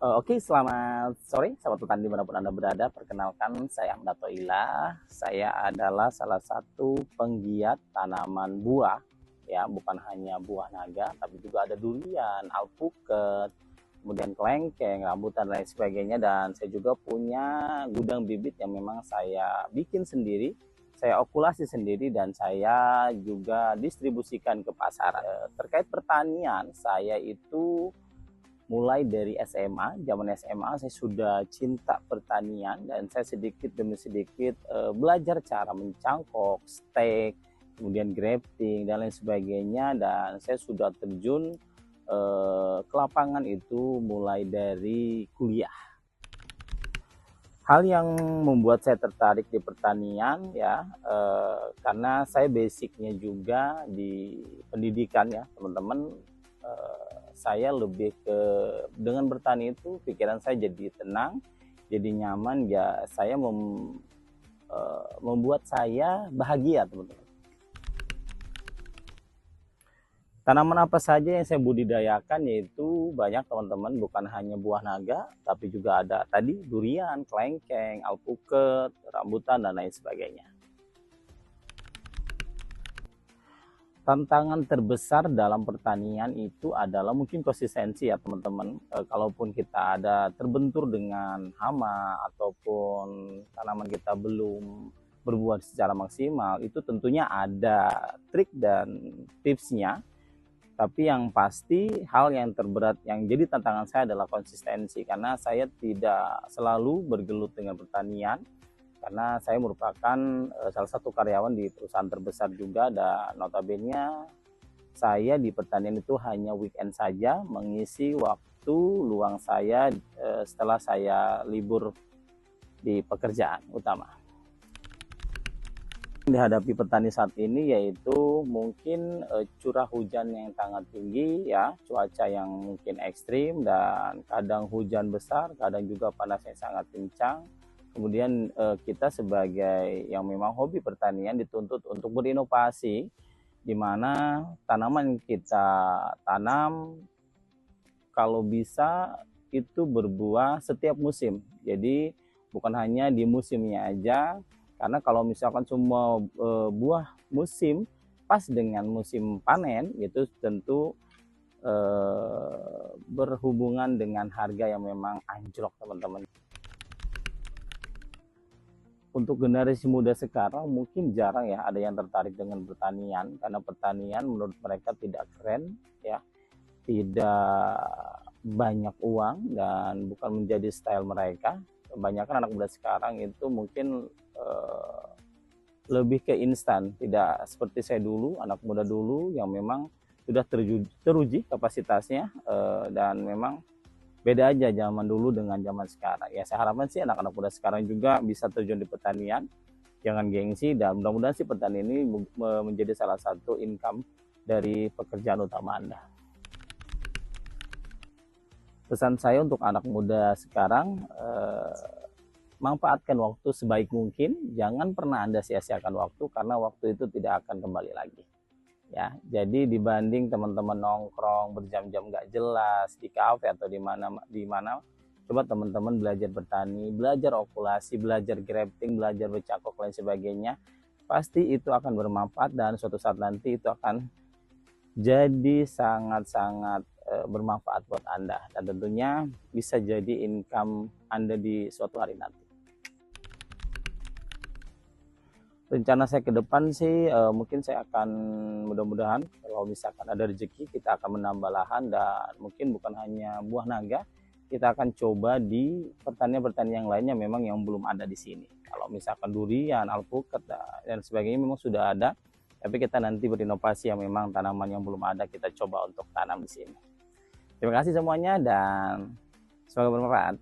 Oke, selamat sore, sahabat petani dimanapun Anda berada. Perkenalkan, saya Ahmad Toilah. Saya adalah salah satu penggiat tanaman buah, ya, bukan hanya buah naga, tapi juga ada durian, alpukat, kemudian kelengkeng, rambutan, dan lain sebagainya. Dan saya juga punya gudang bibit yang memang saya bikin sendiri, saya okulasi sendiri, dan saya juga distribusikan ke pasar. Terkait pertanian, saya itu mulai dari SMA, zaman SMA saya sudah cinta pertanian dan saya sedikit demi sedikit belajar cara mencangkok, stek, kemudian grafting dan lain sebagainya, dan saya sudah terjun ke lapangan itu mulai dari kuliah. Hal yang membuat saya tertarik di pertanian ya, karena saya basicnya juga di pendidikan ya teman-teman. Saya lebih ke dengan bertani itu pikiran saya jadi tenang, jadi nyaman ya. Membuat saya bahagia teman-teman. Tanaman apa saja yang saya budidayakan, yaitu banyak teman-teman, bukan hanya buah naga, tapi juga ada tadi durian, kelengkeng, alpukat, rambutan, dan lain sebagainya. Tantangan terbesar dalam pertanian itu adalah mungkin konsistensi ya teman-teman. Kalaupun kita ada terbentur dengan hama ataupun tanaman kita belum berbuah secara maksimal, itu tentunya ada trik dan tipsnya. Tapi yang pasti hal yang terberat yang jadi tantangan saya adalah konsistensi, karena saya tidak selalu bergelut dengan pertanian, karena saya merupakan salah satu karyawan di perusahaan terbesar juga, dan notabene saya di pertanian itu hanya weekend saja mengisi waktu luang saya setelah saya libur di pekerjaan utama. Dihadapi petani saat ini yaitu mungkin curah hujan yang sangat tinggi ya, cuaca yang mungkin ekstrim, dan kadang hujan besar, kadang juga panas yang sangat kencang. Kemudian kita sebagai yang memang hobi pertanian dituntut untuk berinovasi, di mana tanaman kita tanam kalau bisa itu berbuah setiap musim. Jadi bukan hanya di musimnya aja, karena kalau misalkan semua buah musim pas dengan musim panen, itu tentu berhubungan dengan harga yang memang anjlok teman-teman. Untuk generasi muda sekarang mungkin jarang ya ada yang tertarik dengan pertanian, karena pertanian menurut mereka tidak keren ya, tidak banyak uang, dan bukan menjadi style mereka. Kebanyakan anak muda sekarang itu mungkin lebih ke instan, tidak seperti saya dulu, anak muda dulu yang memang sudah teruji kapasitasnya, dan memang beda aja zaman dulu dengan zaman sekarang. Ya saya harapkan sih anak-anak muda sekarang juga bisa terjun di pertanian, jangan gengsi, dan mudah-mudahan sih pertanian ini menjadi salah satu income dari pekerjaan utama Anda. Pesan saya untuk anak muda sekarang, manfaatkan waktu sebaik mungkin, jangan pernah Anda sia-siakan waktu, karena waktu itu tidak akan kembali lagi. Ya, jadi dibanding teman-teman nongkrong berjam-jam nggak jelas di kafe atau di mana, coba teman-teman belajar bertani, belajar okulasi, belajar grafting, belajar bercakok lain sebagainya. Pasti itu akan bermanfaat, dan suatu saat nanti itu akan jadi sangat-sangat bermanfaat buat Anda, dan tentunya bisa jadi income Anda di suatu hari nanti. Rencana saya ke depan sih mungkin saya akan, mudah-mudahan kalau misalkan ada rezeki, kita akan menambah lahan, dan mungkin bukan hanya buah naga, kita akan coba di pertanian-pertanian yang lainnya memang yang belum ada di sini. Kalau misalkan durian, alpukat dan sebagainya memang sudah ada, tapi kita nanti berinovasi yang memang tanaman yang belum ada kita coba untuk tanam di sini. Terima kasih semuanya dan semoga bermanfaat.